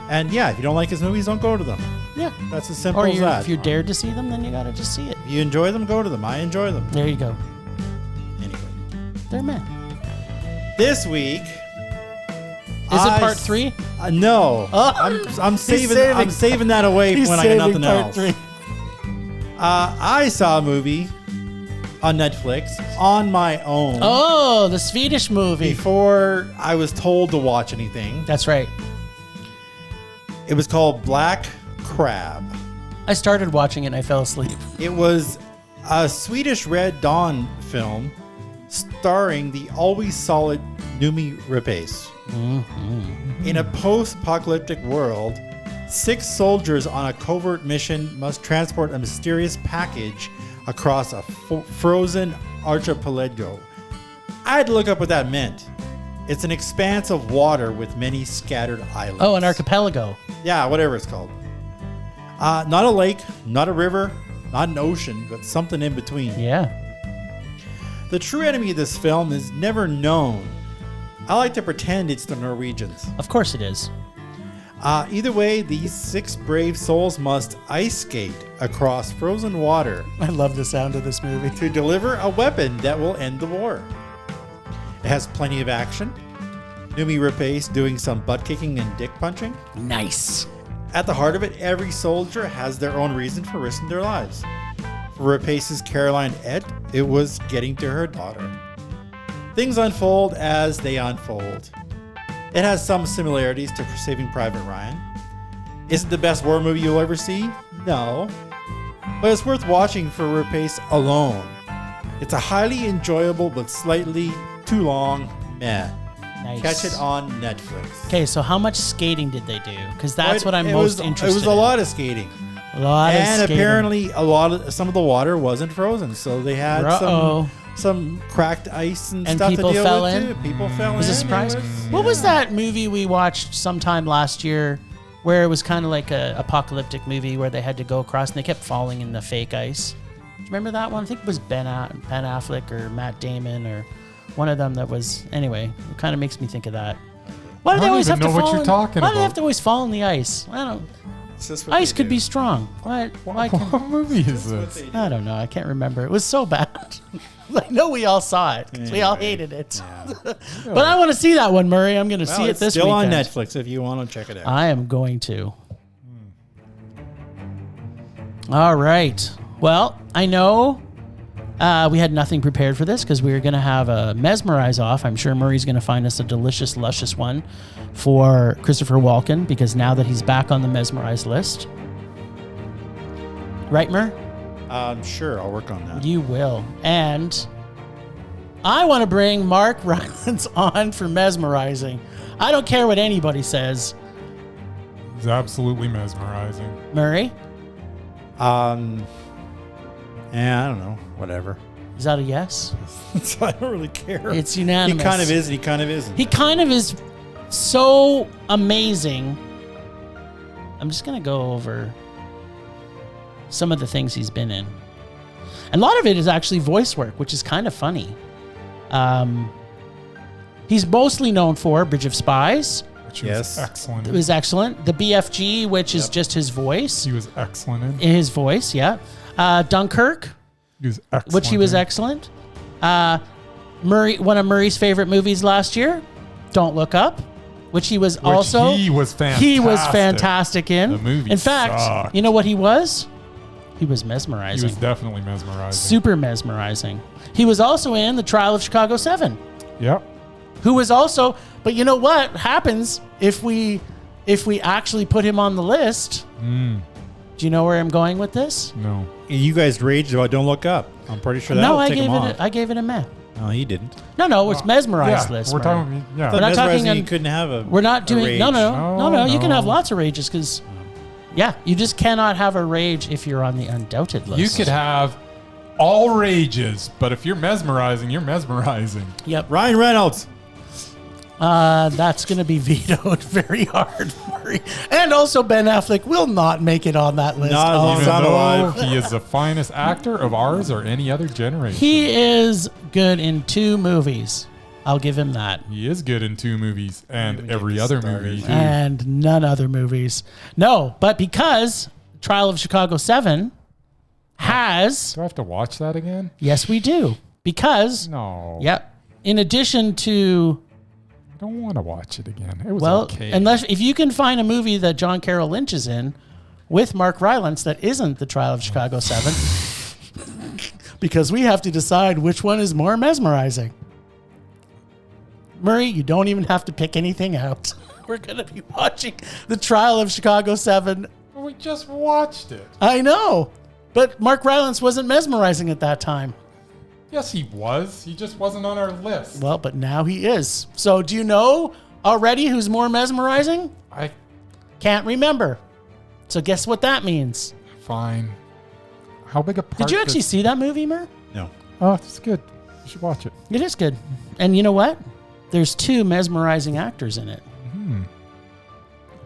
And yeah, if you don't like his movies, don't go to them. Yeah. That's as simple Or as that. if you're dared to see them, then you gotta just see it. If you enjoy them, go to them. I enjoy them. There you go. Anyway. They're men. This week, Is it part 3? No. Oh. I'm saving that away when I get nothing else. 3. I saw a movie on Netflix on my own Oh, the Swedish movie. before I was told to watch anything. That's right. It was called Black Crab. I started watching it and I fell asleep. It was a Swedish Red Dawn film starring the always solid Noomi Rapace. In a post-apocalyptic world, 6 soldiers on a covert mission must transport a mysterious package across a frozen archipelago. I had to look up what that meant. It's an expanse of water with many scattered islands. Oh, an archipelago. Yeah, whatever it's called. Not a lake, not a river, not an ocean, but something in between. Yeah. The true enemy of this film is never known. I like to pretend it's the Norwegians. Of course it is. Either way, these 6 brave souls must ice skate across frozen water I love the sound of this movie. to deliver a weapon that will end the war. It has plenty of action. Noomi Rapace doing some butt kicking and dick punching. Nice. At the heart of it, every soldier has their own reason for risking their lives. For Rapace's Caroline Ed, it was getting to her daughter. Things unfold as they unfold. It has some similarities to Saving Private Ryan. Is it the best war movie you'll ever see? No. But it's worth watching for Rapace alone. It's a highly enjoyable but slightly too long meh. Nice. Catch it on Netflix. Okay, so how much skating did they do? Because that's what I'm most interested in. It was a lot of skating. A lot of And skating. apparently some of the water wasn't frozen, so they had some cracked ice and stuff to people deal fell with in? too. People fell in. Was it a surprise? What was that movie we watched sometime last year where it was kind of like a apocalyptic movie where they had to go across and they kept falling in the fake ice? Do you remember that one? I think it was Ben Affleck or Matt Damon or one of them that was... Anyway, it kind of makes me think of that. Why do they always have to fall what you're talking Why do they about. have to always fall in the ice? I don't... Ice could be strong. Why What movie is this? I don't know. I can't remember. It was so bad. I know we all saw it. 'Cause we all hated it. But I want to see that one, Murray. I'm going to see it this still weekend. on Netflix if you want to check it out. I am going to. All right. Well, I know we had nothing prepared for this because we were going to have a mesmerize off. I'm sure Murray's going to find us a delicious, luscious one for Christopher Walken because now that he's back on the mesmerized list. Right, Murr? Sure, I'll work on that. You will. And I want to bring Mark Rylance on for mesmerizing. I don't care what anybody says. It's absolutely mesmerizing. Murray? Yeah, I don't know. Whatever. Is that a yes? I don't really care. It's unanimous. He kind of is and he kind of isn't. He kind of is so amazing. I'm just going to go over some of the things he's been in. And a lot of it is actually voice work, which is kind of funny. He's mostly known for Bridge of Spies. Which was excellent. It was excellent. The BFG, which is just his voice. He was excellent in. His voice, yeah. Dunkirk, He was excellent. which he was in. excellent. Murray, one of Murray's favorite movies last year, Don't Look Up, which he was also. He was fantastic. He was fantastic in. The movie In fact, sucked. you know what he was? He was mesmerizing. He was definitely mesmerizing. Super mesmerizing. He was also in The Trial of Chicago 7. Yep. Who was also, but you know what happens if we actually put him on the list? Do you know where I'm going with this? No. You guys raged about Don't Look Up. I'm pretty sure that'll take him off. I gave it a meh. No, he didn't. No, it's mesmerized Yeah, list. we're Murray. talking. Yeah. We're not talking Mesmerizing, on- you couldn't have a We're not a doing rage. no. You can No. have lots of rages because, yeah, you just cannot have a rage if you're on the undoubted list. You could have all rages, but if you're mesmerizing, you're mesmerizing. Yep. Ryan Reynolds. That's going to be vetoed very hard, Murray. And also Ben Affleck will not make it on that list. Not as Oh, long as I'm Though alive. he is the finest actor of ours or any other generation. He is good in 2 movies. I'll give him that. He is good in 2 movies and every other movie. too. And none other movies. No, but because Trial of Chicago 7 has... Do I have to watch that again? Yes, we do. Because... No. Yep. In addition to don't want to watch it again. It was Well, okay. unless if you can find a movie that John Carroll Lynch is in with Mark Rylance that isn't The Trial of Chicago 7, because we have to decide which one is more mesmerizing. Murray, you don't even have to pick anything out. We're going to be watching The Trial of Chicago 7. We just watched it. I know, but Mark Rylance wasn't mesmerizing at that time. Yes, he was. He just wasn't on our list. Well, but now he is. So do you know already who's more mesmerizing? I Can't remember. So guess what that means? fine. How big a part? Did you actually see that movie, Mer? No. Oh, it's good. You should watch it. It is good. And you know what? There's 2 mesmerizing actors in it.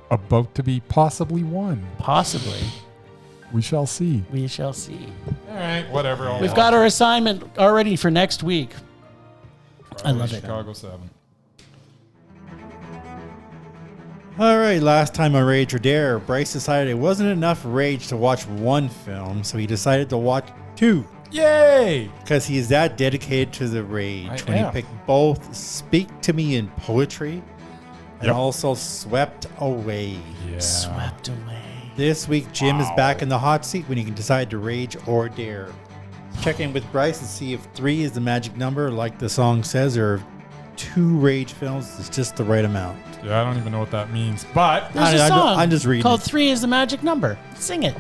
About to be possibly one. Possibly. We shall see. We shall see. All right, whatever. I'll We've watch got it. our assignment already for next week. I love it. Chicago 7. All right, last time on Rage or Dare, Bryce decided it wasn't enough rage to watch one film, so he decided to watch 2. Yay! Because he is that dedicated to the rage. I When am. he picked both Speak to Me in Poetry and Yep. also Swept Away. Yeah. Swept away. This week, Jim is back in the hot seat when he can decide to rage or dare. Check in with Bryce and see if 3 is the magic number, like the song says, or if 2 rage films is just the right amount. Yeah, I don't even know what that means, but There's a song I'm just reading. called 3 is the magic number. Sing it.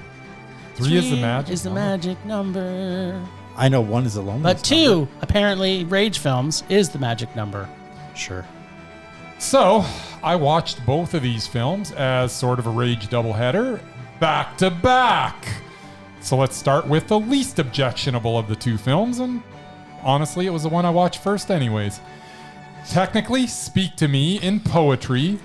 3 is the magic. Is the number. magic number. I know 1 is the loneliest But 2, apparently, rage films is the magic number. number. Sure. So, I watched both of these films as sort of a rage doubleheader, back to back. So let's start with the least objectionable of the 2 films, and honestly, it was the one I watched first anyways. Technically, Speak to Me in Poetry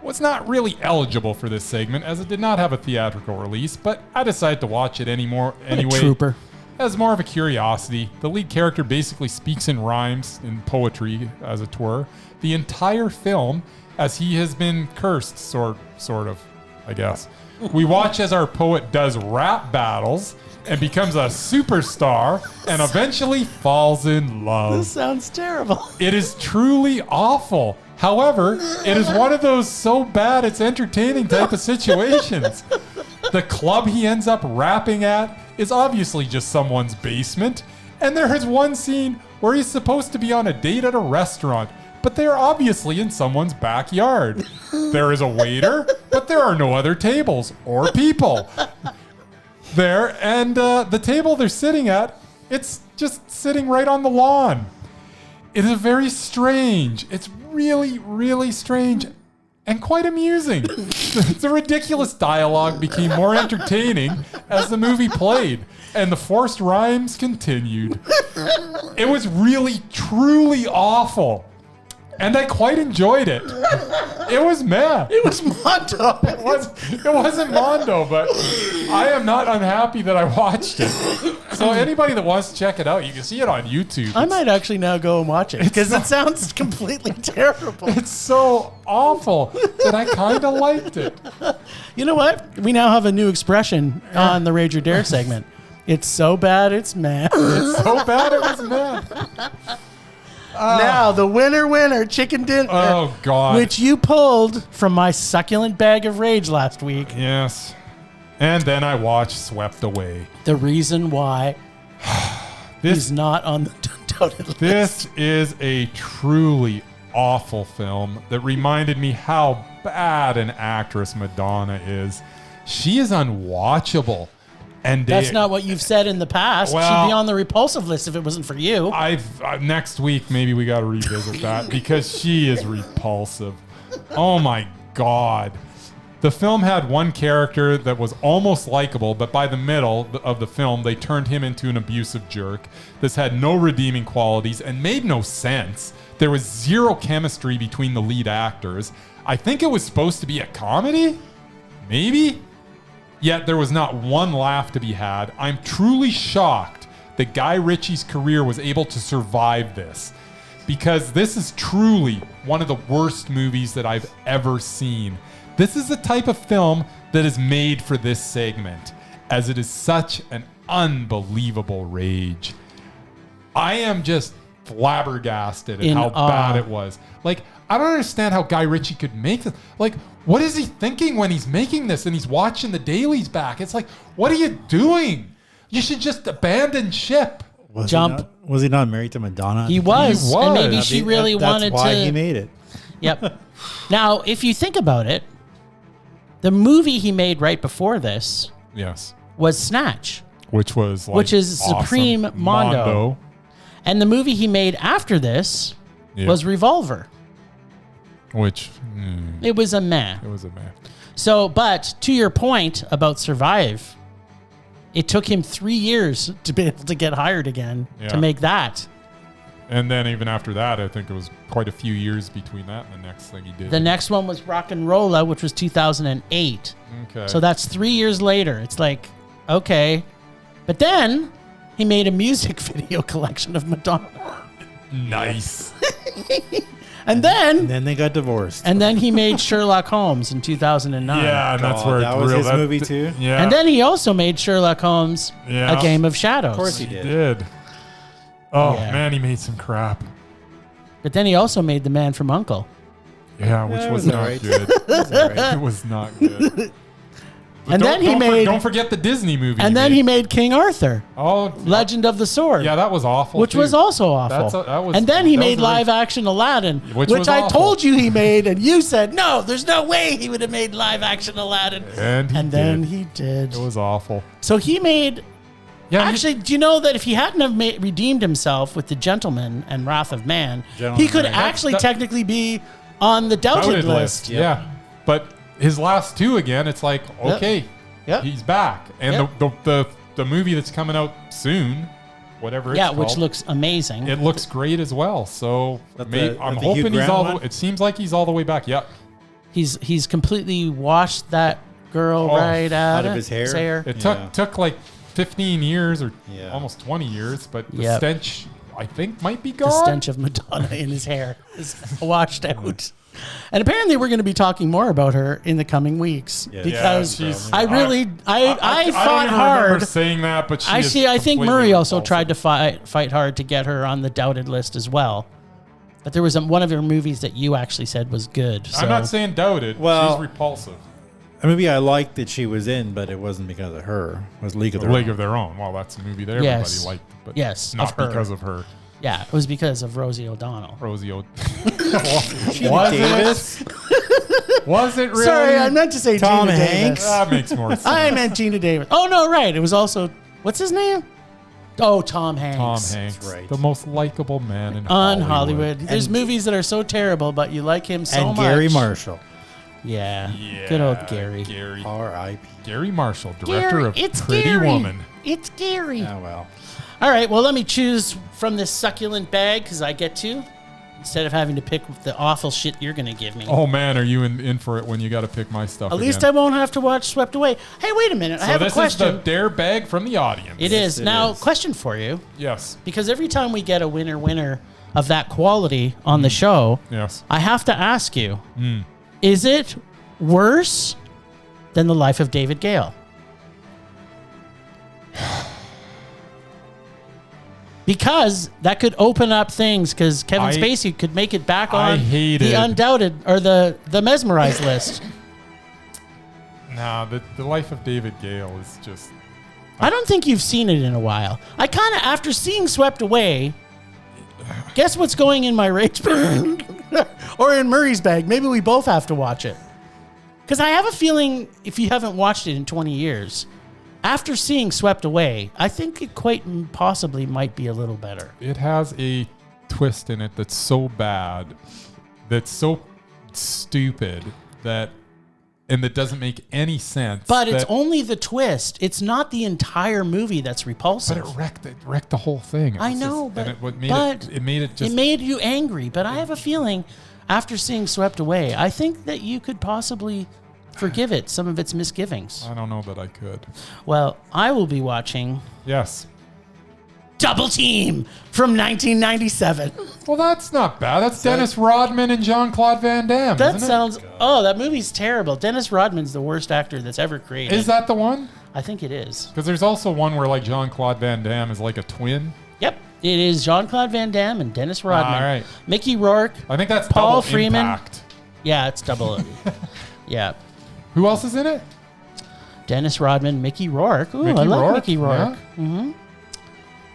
was not really eligible for this segment as it did not have a theatrical release, but I decided to watch it anyway. Trooper. As more of a curiosity. The lead character basically speaks in rhymes in poetry, as it were, the entire film, as he has been cursed, sort of, I guess. We watch as our poet does rap battles and becomes a superstar and eventually falls in love. This sounds terrible. It is truly awful. However, it is one of those so bad it's entertaining type of situations. The club he ends up rapping at is obviously just someone's basement, and there is one scene where he's supposed to be on a date at a restaurant, but they are obviously in someone's backyard. There is a waiter, but there are no other tables or people there, and the table they're sitting at, it's just sitting right on the lawn. It is very strange. It's really, really strange and quite amusing. The ridiculous dialogue became more entertaining as the movie played, and the forced rhymes continued. It was really, truly awful, and I quite enjoyed it. It was meh. It was Mondo. It wasn't Mondo, but I am not unhappy that I watched it. So anybody that wants to check it out, you can see it on YouTube. I might actually now go and watch it because it sounds completely terrible. It's so awful that I kind of liked it. You know what? We now have a new expression on the Rage or Dare segment. It's so bad, it's mad. It's so bad it was meh. Now, the winner, chicken dinner. Oh, God. Which you pulled from my succulent bag of rage last week. Yes. And then I watched Swept Away. The reason why This he's not on the doubted list. This is a truly awful film that reminded me how bad an actress Madonna is. She is unwatchable. And That's not what you've said in the past. Well, She'd be on the repulsive list if it wasn't for you. Next week maybe we got to revisit that because she is repulsive. Oh my God. The film had one character that was almost likable, but by the middle of the film, they turned him into an abusive jerk. This had no redeeming qualities and made no sense. There was zero chemistry between the lead actors. I think it was supposed to be a comedy? Maybe? Yet there was not one laugh to be had. I'm truly shocked that Guy Ritchie's career was able to survive this, because this is truly one of the worst movies that I've ever seen. This is the type of film that is made for this segment, as it is such an unbelievable rage. I am just flabbergasted at In how awe. bad it was. Like, I don't understand how Guy Ritchie could make this. Like, what is he thinking when he's making this and he's watching the dailies back? It's like, what are you doing? You should just abandon ship. Was he not married to Madonna? He was. And maybe That's she really wanted why to. he made it. Yep. Now, if you think about it, the movie he made right before this Yes. was Snatch, Which was like which is awesome. Supreme Mondo. And the movie he made after this Yeah. was Revolver. Which It was a meh. it was a man. So, but to your point about Survive, it took him 3 years to be able to get hired again Yeah. to make that. And then even after that, I think it was quite a few years between that and the next thing he did. The next one was Rock and Rolla, which was 2008. Okay. So that's 3 years later. It's like, okay. But then he made a music video collection of Madonna. nice. And then And then they got divorced. he made Sherlock Holmes in 2009. Yeah, and that's God, where that it was real, his movie too? Yeah. And then he also made Sherlock Holmes, Yeah. A Game of Shadows. Of course he he did. did. Oh Yeah. man, he made some crap. But then he also made The Man from U.N.C.L.E. Yeah, which it was was not alright. good. That's all right. It was not good. But And then he made- don't forget the Disney movie. And then he made King Arthur, Oh, Legend of the Sword. yeah, that was awful. Which too. was also awful. That was- and then he that was made a very- live action Aladdin, Which which was I awful. told you he made, and you said, no, there's no way he would have made live action Aladdin. And then did. he did. It was awful. So he made. Yeah, Actually, do you know that if he hadn't have redeemed himself with The Gentleman and Wrath of Man, he could Gentleman. actually That- technically be on the doubted list. Yeah, but his last two again, it's like okay, Yep. he's back, and Yep. the movie that's coming out soon, whatever. It's Yeah, called, which looks amazing. it looks great as well. So But I'm the Hugh hoping he's Grant all. one? It seems like he's all the way back. Yeah, He's completely washed that girl Oh, right out of his hair? it Yeah. took like 15 years or Yeah. almost 20 years, but the Yep. stench I think might be The gone. stench of Madonna in his hair is washed out. And apparently we're going to be talking more about her in the coming weeks Yeah. because Yeah, she's- I really I I fought don't even hard. remember saying that, but she I is see. I think completely Murray also repulsive. tried to fight hard to get her on the doubted list as well. But there was one of her movies that you actually said was good. So. I'm not saying doubted. Well- She's repulsive. A movie I liked that she was in, but it wasn't because of her. It was League of The Their League Own. of Their Own. Well, that's a movie that everybody Yes. liked, but Yes, not of her. because of her. Yeah, it was because of Rosie O'Donnell. Rosie O. Gina Was Davis. it? Was it really? Sorry, I meant to say Tom Gina Hanks? Davis. That makes more sense. I meant Gina Davis. Oh no, right. It was also what's his name? Oh, Tom Hanks. Tom Hanks, right. the most likable man in On Hollywood. Hollywood. There's movies that are so terrible, but you like him so And much. Gary Marshall. Yeah. Yeah, Good old Gary. Gary. R.I.P. Gary Marshall, director Gary, of it's Pretty Gary. Woman. It's Gary. Oh, well. All right, well, let me choose from this succulent bag because I get to, instead of having to pick the awful shit you're going to give me. Oh man, are you in for it when you got to pick my stuff? At least I again? won't have to watch Swept Away. Hey, wait a minute. I So have a this question. is the dare bag from the audience. It Yes, is. it Now, is. question for you, Yes. because every time we get a winner of that quality on the show, Yes. I have to ask you, Mm. is it worse than The Life of David Gale? Because that could open up things, because Kevin I- Spacey could make it back I on hated- the undoubted or the mesmerized list. Nah, the life of David Gale is just. I don't think you've seen it in a while. I kind of, after seeing Swept Away, guess what's going in my rage bag? Or in Murray's bag? Maybe we both have to watch it. Because I have a feeling, if you haven't watched it in 20 years, after seeing Swept Away, I think it quite possibly might be a little better. It has a twist in it that's so bad, that's so stupid and that doesn't make any sense. But it's that- only the twist. It's not the entire movie that's repulsive. But it wrecked the whole thing. It I was know, just- but, and it made it just. it made you angry. But I have a feeling, after seeing Swept Away, I think that you could possibly forgive it some of its misgivings. I don't know that I could. Well, I will be watching Yes. Double Team from 1997. Well, that's not bad. That's Dennis Rodman and Jean-Claude Van Damme. That isn't sounds. Oh, that movie's terrible. Dennis Rodman's the worst actor that's ever created. Is that the one? I think it is. Because there's also one where like Jean-Claude Van Damme is like a twin. Yep. It is Jean-Claude Van Damme and Dennis Rodman. All right. Mickey Rourke. I think that's Paul double Freeman. impact. Yeah, it's double. Yeah. Who else is in it? Dennis Rodman, Mickey Rourke. Ooh, Mickey I love Rourke, Mickey Rourke. yeah.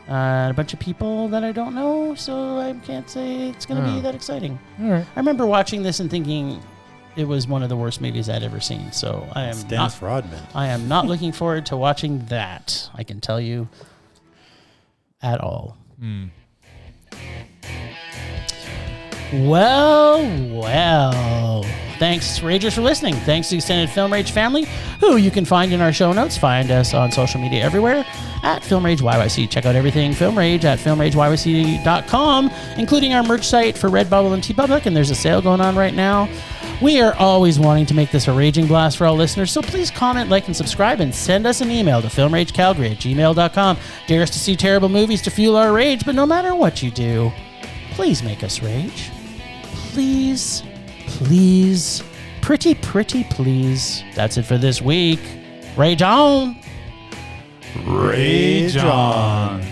A bunch of people that I don't know, so I can't say it's going to be that exciting. All right. I remember watching this and thinking it was one of the worst movies I'd ever seen. So I am Dennis Rodman. I am not looking forward to watching that. I can tell you at all. Well. Thanks, Ragers, for listening. Thanks to the Extended Film Rage family, who you can find in our show notes. Find us on social media everywhere at Film Rage YYC. Check out everything Film Rage at filmrageyyc.com, including our merch site for Redbubble and TeePublic, and there's a sale going on right now. We are always wanting to make this a raging blast for all listeners, so please comment, like, and subscribe, and send us an email to filmragecalgary@gmail.com. Dare us to see terrible movies to fuel our rage, but no matter what you do, please make us rage. Please. Please. Pretty please. That's it for this week. Rage on. Rage on.